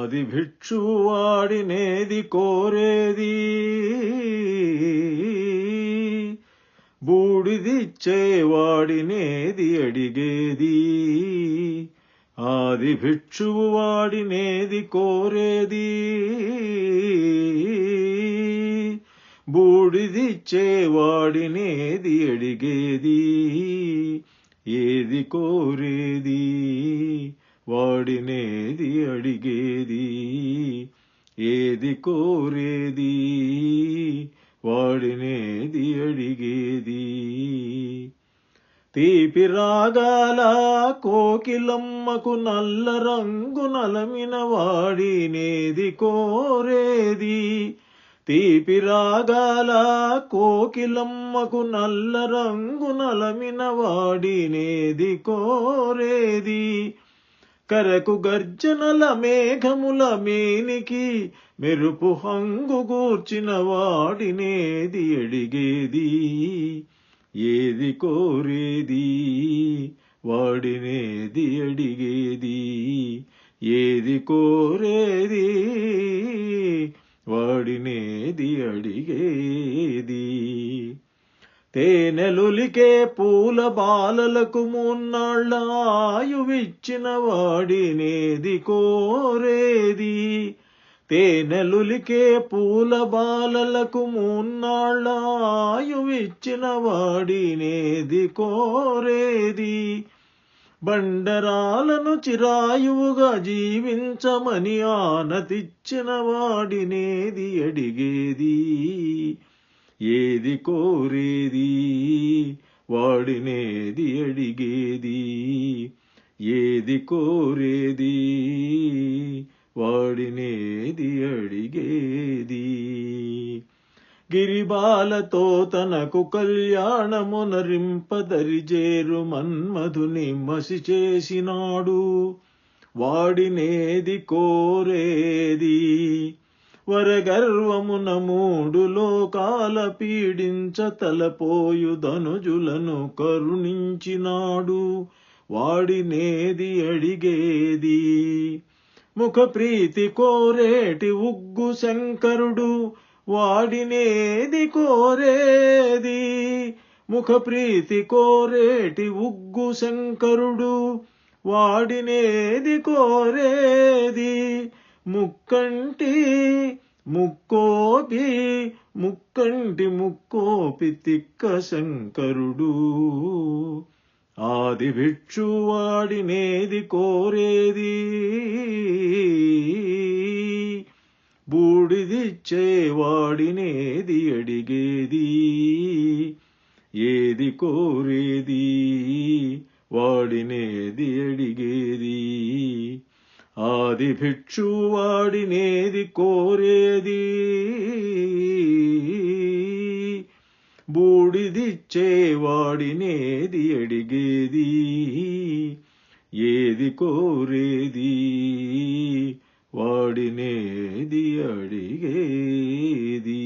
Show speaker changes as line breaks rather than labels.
ఆది భిక్షువాడినేది కోరేది, బూడిదిచ్చేవాడినేది అడిగేది. ఆది భిక్షువు వాడినేది కోరేది, బూడిదిచ్చేవాడినేది అడిగేది. ఏది కోరేది వాడినేది అడిగేది, ఏది కోరేది వాడినేది అడిగేది. తీపి రాగాల కోకిలమ్మకు నల్ల రంగు నలమిన వాడినేది కోరేది. తీపి రాగాల కోకిలమ్మకు నల్ల రంగు నలమిన వాడినేది కోరేది. కరకు గర్జనల మేఘముల మేనికి మెరుపు హంగు గూర్చిన వాడినేది అడిగేది. ఏది కోరేది వాడినేది అడిగేది, ఏది కోరేది వాడినేది అడిగేది. తేనెలులికే పూల బాలలకు మూన్నాళ్ళ ఆయువిచ్చిన వాడినేది కోరేది. తేనెలులికే పూల బాలలకు మూన్నాళ్ళ ఆయువిచ్చిన వాడినేది కోరేది. బండరాలను చిరాయువుగా జీవించమని ఆనతిచ్చిన వాడినేది అడిగేది. ఏది కోరేది వాడినేది అడిగేది, ఏది కోరేది వాడినేది అడిగేది. గిరిబాలతో తనకు కళ్యాణమునరింపదరిజేరు మన్మధుని మసి చేసినాడు, వాడినేది కోరేది. వరగర్వమున మూడు లోకాల పీడించ తలపోయు ధనుజులను కరుణించినాడు, వాడినేది అడిగేది. ముఖ ప్రీతి కోరేటి ఉగ్గు శంకరుడు, వాడినేది కోరేది. ముఖ ప్రీతి కోరేటి ఉగ్గు శంకరుడు, వాడినేది కోరేది. ముక్కంటి ముక్కోపి ముక్కంటి ముక్కోపి తిక్క శంకరుడు, ఆది భిక్షు వాడినేది కోరేది. బూడిదిచ్చేవాడినేది అడిగేది, ఏది కోరేది వాడినేది అడిగేది. ఆది భిక్షు వాడినేది కోరేది, బూడిదిచ్చేవాడినేది అడిగేది. ఏది కోరేది వాడినేది అడిగేది.